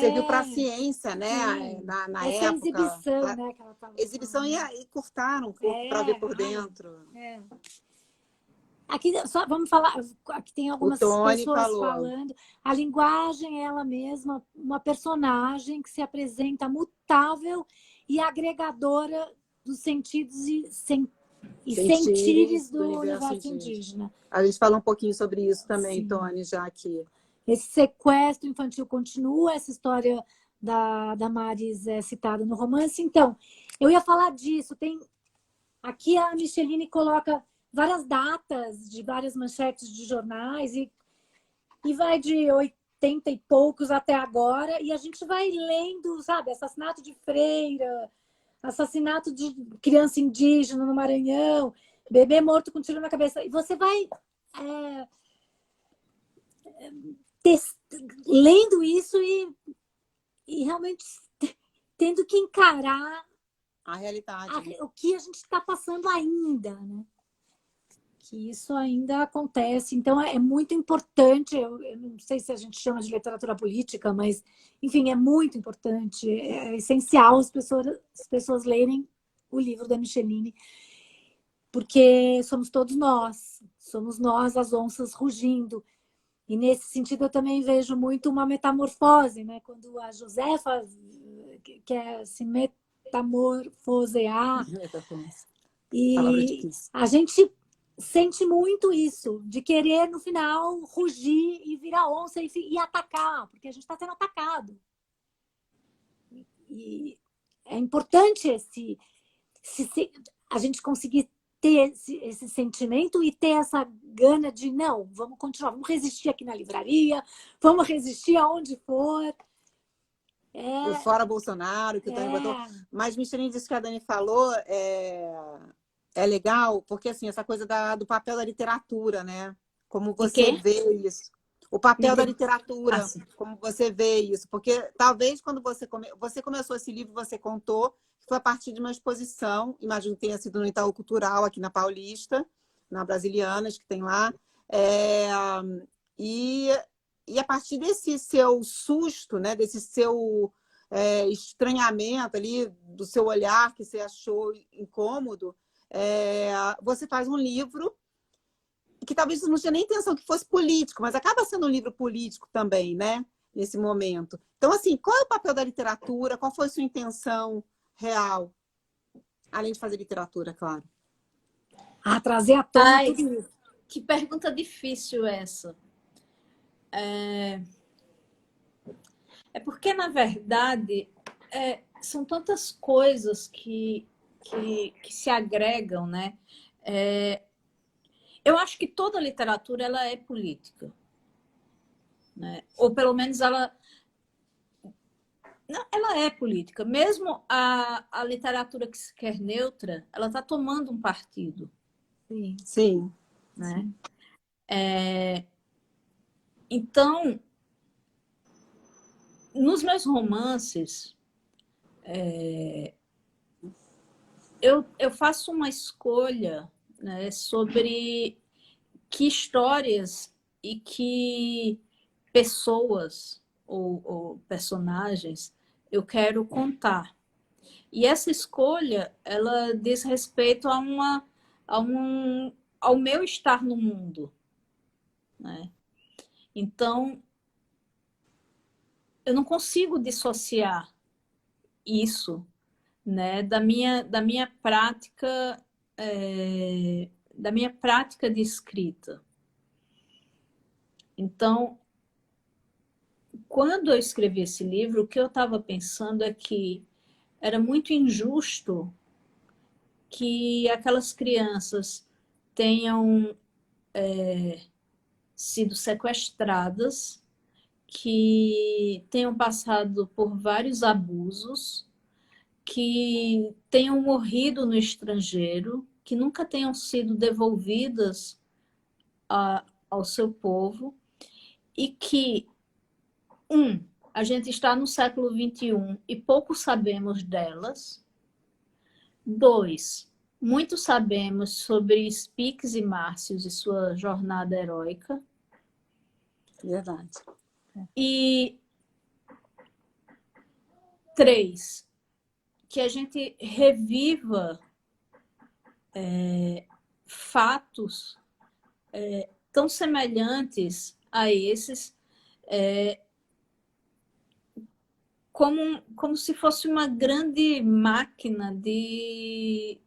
Serviu para a ciência, né? Na essa época. exibição, né? Que ela tava exibição e cortaram o corpo para ver por dentro. Aqui, só vamos falar, aqui tem algumas pessoas falou. falando. A linguagem é ela mesma, uma personagem que se apresenta mutável e agregadora dos sentidos e sentires do universo indígena. A gente fala um pouquinho sobre isso também, Sim. Tony, já aqui. Esse sequestro infantil continua, essa história da Maris é citada no romance. Então, eu ia falar disso. Aqui a Micheline coloca várias datas de várias manchetes de jornais e vai de 80 e poucos até agora, e a gente vai lendo, sabe, assassinato de freira, assassinato de criança indígena no Maranhão, bebê morto com tiro na cabeça, e você vai lendo isso e realmente tendo que encarar a realidade, o que a gente está passando ainda, né? Que isso ainda acontece. Então, é muito importante, eu não sei se a gente chama de literatura política, mas, enfim, é muito importante, é essencial as pessoas lerem o livro da Micheline, porque somos nós as onças rugindo. E, nesse sentido, eu também vejo muito uma metamorfose, né? Quando a Josefa quer se metamorfosear, e a gente sente muito isso, de querer, no final, rugir e virar onça e atacar, porque a gente está sendo atacado. E é importante a gente conseguir ter esse sentimento e ter essa gana de, não, vamos continuar, vamos resistir aqui na livraria, vamos resistir aonde for. Por fora Bolsonaro, que o Tony botou. Mas, Micheline, disse que a Dani falou... É legal, porque assim, essa coisa do papel da literatura, né? Como você vê isso. O papel da literatura, como você vê isso. Porque talvez quando você começou esse livro, você contou que foi a partir de uma exposição, imagino que tenha sido no Itaú Cultural, aqui na Paulista, na Brasilianas, que tem lá. E a partir desse seu susto, né? Desse seu estranhamento ali, do seu olhar que você achou incômodo, você faz um livro que talvez você não tinha nem intenção que fosse político, mas acaba sendo um livro político também, né? Nesse momento. Então, assim, qual é o papel da literatura? Qual foi a sua intenção real? Além de fazer literatura, claro. Trazer à tona tudo isso. Que pergunta difícil essa. É porque, na verdade, são tantas coisas que se agregam, né? Eu acho que toda literatura ela é política, né? Ou pelo menos ela é política. Mesmo a literatura que se quer neutra, ela está tomando um partido. Sim. Né? Então, nos meus romances, eu faço uma escolha, né, sobre que histórias e que pessoas ou personagens eu quero contar. E essa escolha, ela diz respeito a um, ao meu estar no mundo, né? Então, eu não consigo dissociar isso, né, da minha prática, da minha prática de escrita. Então, quando eu escrevi esse livro, o que eu estava pensando é que era muito injusto que aquelas crianças tenham sido sequestradas, que tenham passado por vários abusos, que tenham morrido no estrangeiro, que nunca tenham sido devolvidas ao seu povo e que, a gente está no século XXI e pouco sabemos delas. 2, muito sabemos sobre Spix e Márcios e sua jornada heróica. Verdade. E 3, que a gente reviva fatos tão semelhantes a esses, como se fosse uma grande máquina de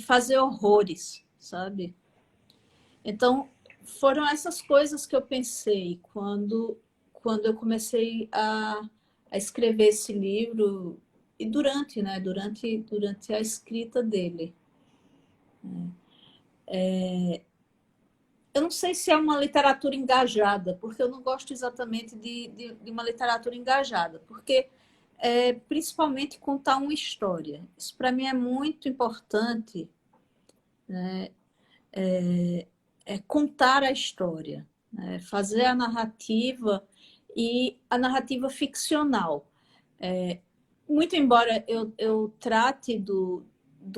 fazer horrores, sabe? Então, foram essas coisas que eu pensei quando eu comecei a escrever esse livro e durante a escrita dele. Eu não sei se é uma literatura engajada, porque eu não gosto exatamente de uma literatura engajada, porque principalmente contar uma história. Isso para mim é muito importante, né? Contar a história, né? Fazer a narrativa e a narrativa ficcional. Muito embora eu trate do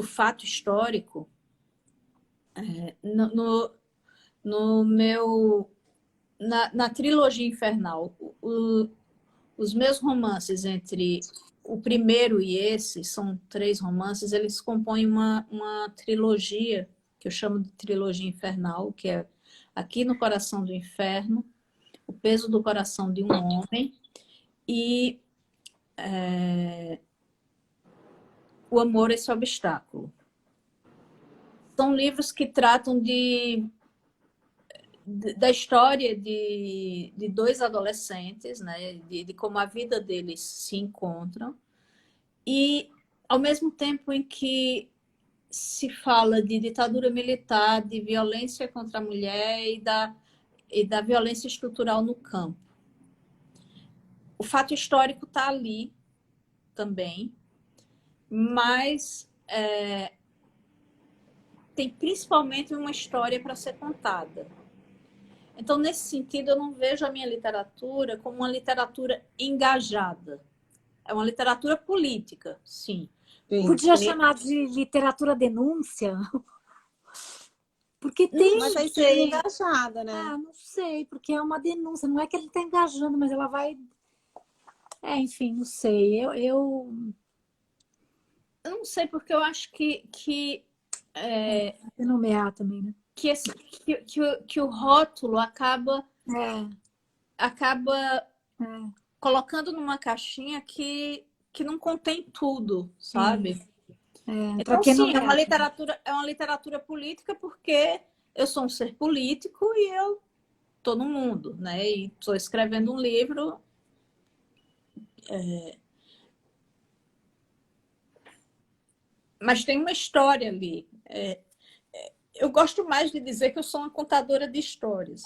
fato histórico, no meu na trilogia infernal, os meus romances entre o primeiro e esse, são 3 romances, eles compõem uma trilogia, que eu chamo de trilogia infernal, que é Aqui no Coração do Inferno, O Peso do Coração de um Homem e O Amor, Esse Obstáculo. São livros que tratam da história de 2 adolescentes, né? De como a vida deles se encontram. E, ao mesmo tempo em que se fala de ditadura militar, de violência contra a mulher e da violência estrutural no campo. O fato histórico está ali também, mas tem principalmente uma história para ser contada. Então, nesse sentido, eu não vejo a minha literatura como uma literatura engajada. É uma literatura política, sim. Podia chamar de literatura denúncia? Porque tem. Mas aí seria engajada, né? Não sei, porque é uma denúncia. Não é que ele está engajando, mas ela vai. Enfim, não sei. Eu não sei, porque eu acho que nomear também, né? Que o rótulo acaba É. colocando numa caixinha que não contém tudo, sabe? Então, sim, é uma literatura política porque eu sou um ser político e eu estou no mundo, né? E estou escrevendo um livro. Mas tem uma história ali. Eu gosto mais de dizer que eu sou uma contadora de histórias.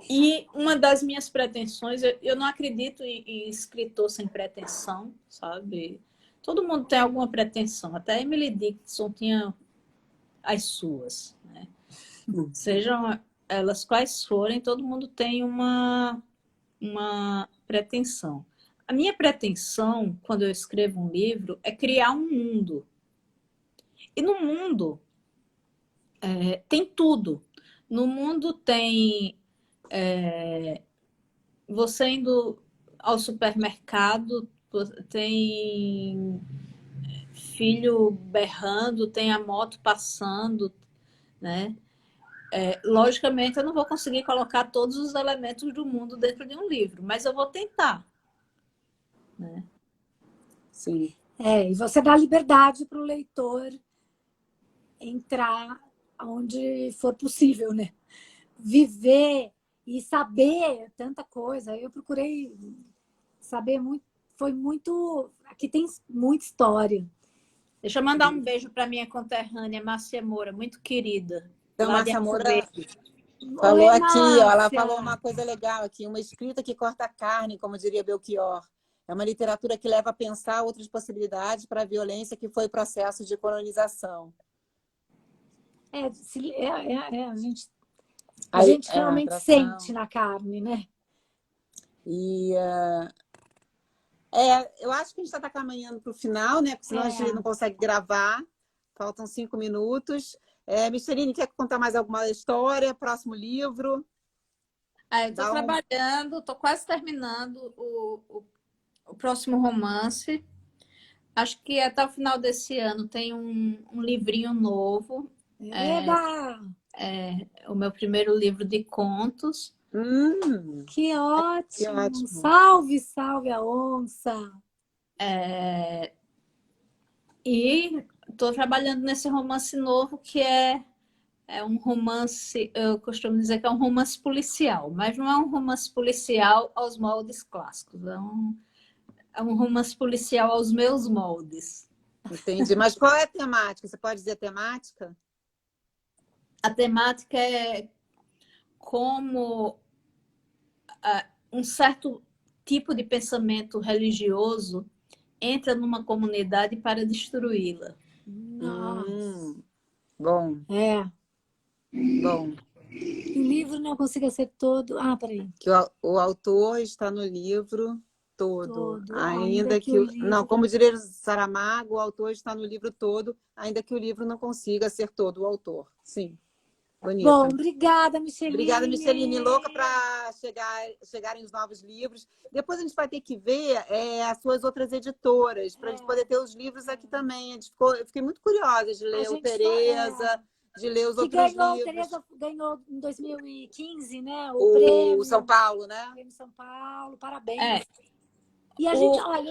E uma das minhas pretensões, eu não acredito em escritor sem pretensão, sabe? Todo mundo tem alguma pretensão, até Emily Dickinson tinha as suas, né? Sejam elas quais forem, todo mundo tem uma pretensão. a minha pretensão, quando eu escrevo um livro, é criar um mundo. E no mundo tem tudo. No mundo tem você indo ao supermercado, tem filho berrando, tem a moto passando, né? Logicamente, eu não vou conseguir colocar todos os elementos do mundo dentro de um livro, mas eu vou tentar, né? Sim. E você dá liberdade para o leitor entrar onde for possível, né? Viver e saber tanta coisa. Eu procurei saber muito, foi muito... Aqui tem muita história. Deixa eu mandar um beijo para minha conterrânea, Márcia Moura, muito querida. Então, Lá de Márcia Arco Moura Verde. falou Oi, aqui, ó, ela Márcia. falou uma coisa legal aqui, uma escrita que corta a carne, como diria Belchior. É uma literatura que leva a pensar outras possibilidades para a violência que foi processo de colonização. A gente A realmente atração. sente na carne, né? E eu acho que a gente já está caminhando para o final, né? Porque senão a gente não consegue gravar. Faltam 5 minutos. Micheline, quer contar mais alguma história? Próximo livro? Eu estou trabalhando, estou quase terminando o próximo romance. Acho que até o final desse ano tem um livrinho novo. Eba! O meu primeiro livro de contos. Que ótimo! Que ótimo. Salve, salve a onça! E estou trabalhando nesse romance novo que é um romance, eu costumo dizer que é um romance policial, mas não é um romance policial aos moldes clássicos, é um romance policial aos meus moldes. Entendi. Mas qual é a temática? Você pode dizer a temática? A temática é como um certo tipo de pensamento religioso entra numa comunidade para destruí-la. Nossa! Bom. Bom. O livro não consiga ser todo... peraí. Que o autor está no livro todo. Ainda que livro... Não, como diria Saramago, o autor está no livro todo, ainda que o livro não consiga ser todo o autor. Sim. Bonito. Bom, obrigada, Micheline. Obrigada, Micheline. Louca para chegarem os novos livros. Depois a gente vai ter que ver as suas outras editoras, para a gente poder ter os livros aqui também. Eu fiquei muito curiosa de ler o Tereza, de ler os outros livros. Tereza ganhou em 2015, né? O prêmio São Paulo, né? O prêmio São Paulo, parabéns. E a gente, olha,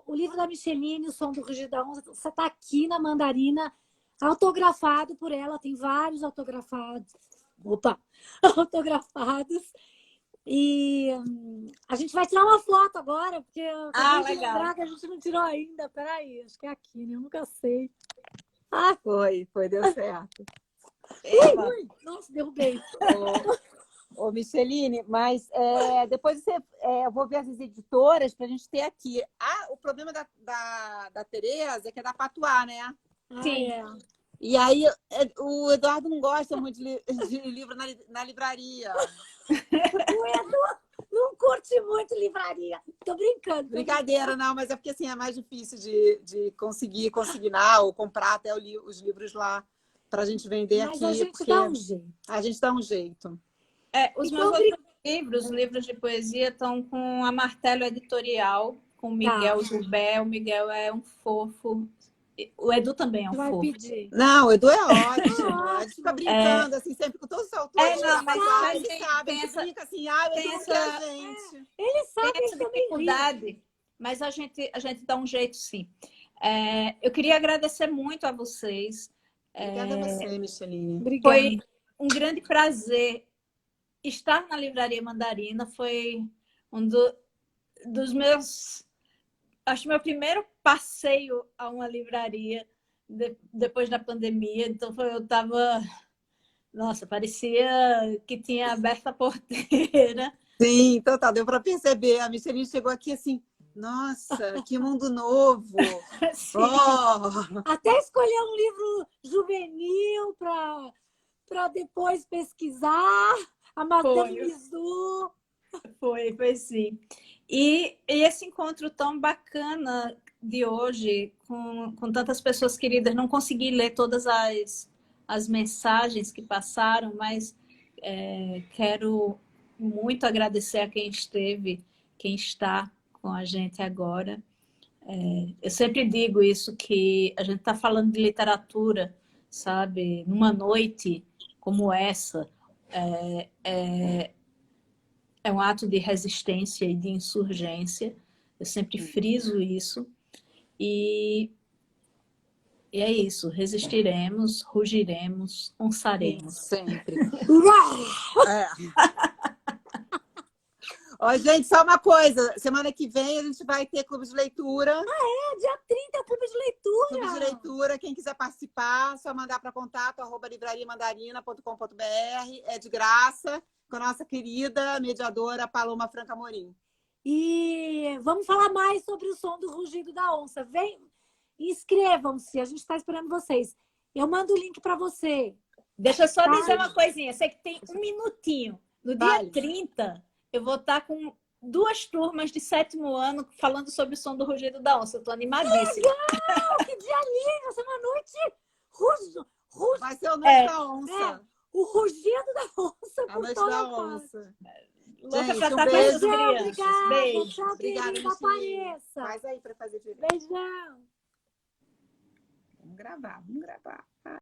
o livro da Micheline, O Som do Rugir da Onça, você está aqui na Mandarina, autografado por ela, tem vários autografados. Autografados. E a gente vai tirar uma foto agora, porque legal. Que a gente não tirou ainda. Peraí, acho que é aqui, né? Eu nunca sei. Foi, deu certo. Ui, nossa, derrubei. Ô, Micheline, mas depois eu vou ver as editoras para a gente ter aqui. O problema da Tereza é que é da Patuá, né? Sim. E aí o Eduardo não gosta muito de livro na livraria. O Eduardo não curte muito livraria. Tô brincando. Brincadeira, não, mas é porque assim, é mais difícil de conseguir consignar ou comprar até os livros lá para a gente vender aqui. Mas a gente dá um jeito. A gente dá um jeito. Os meus outros livros, livros de poesia, estão com a Martelo Editorial, com o Miguel Jubé. O Miguel é um fofo. O Edu também é um fofo. Pedir. Não, o Edu é ótimo. A gente fica brincando, assim, sempre com todos os autores. Mas ele sabe, a gente brinca assim, o Edu quer a gente. Ele sabe tem essa dificuldade, mas a gente dá um jeito, sim. Eu queria agradecer muito a vocês. Obrigada a você, Micheline. Obrigada. Foi um grande prazer estar na Livraria Mandarina. Foi dos meus... Acho meu primeiro passeio a uma livraria depois da pandemia. Então, eu estava... Nossa, parecia que tinha aberto a porteira. Sim, então deu para perceber. A Micheline chegou aqui assim, nossa, que mundo novo. Até escolher um livro juvenil para depois pesquisar. A Madame Mizu. Foi sim. E esse encontro tão bacana de hoje, com tantas pessoas queridas, não consegui ler todas as mensagens que passaram, mas quero muito agradecer a quem esteve, quem está com a gente agora. Eu sempre digo isso, que a gente está falando de literatura, sabe? Numa noite como essa, é um ato de resistência e de insurgência. Eu sempre friso isso. E é isso. Resistiremos, rugiremos, onçaremos. Sempre. Uau! É. Ó, gente, só uma coisa. Semana que vem a gente vai ter clube de leitura. Dia 30 é o clube de leitura. Clube de leitura. Quem quiser participar, só mandar para contato @livrariamandarina.com.br. É de graça, com a nossa querida mediadora Paloma Franca Amorim. E vamos falar mais sobre o som do rugido da onça. Vem, inscrevam-se, a gente está esperando vocês. Eu mando o link para você. Deixa eu só dizer uma coisinha. Sei que tem um minutinho. No dia 30, eu vou estar com 2 turmas de 7º ano falando sobre o som do rugido da onça. Eu estou animadíssima. Que legal! Que dia lindo! Vai ser uma noite Vai ser a noite da onça. O rugido da onça A por noite toda da parte. onça. Louca Gente, para um estar com beijo. essas crianças. Obrigada. Beijo. Tchau, Obrigada, querida. Micheline. Apareça. Faz aí para fazer direito. Beijão. Vamos gravar.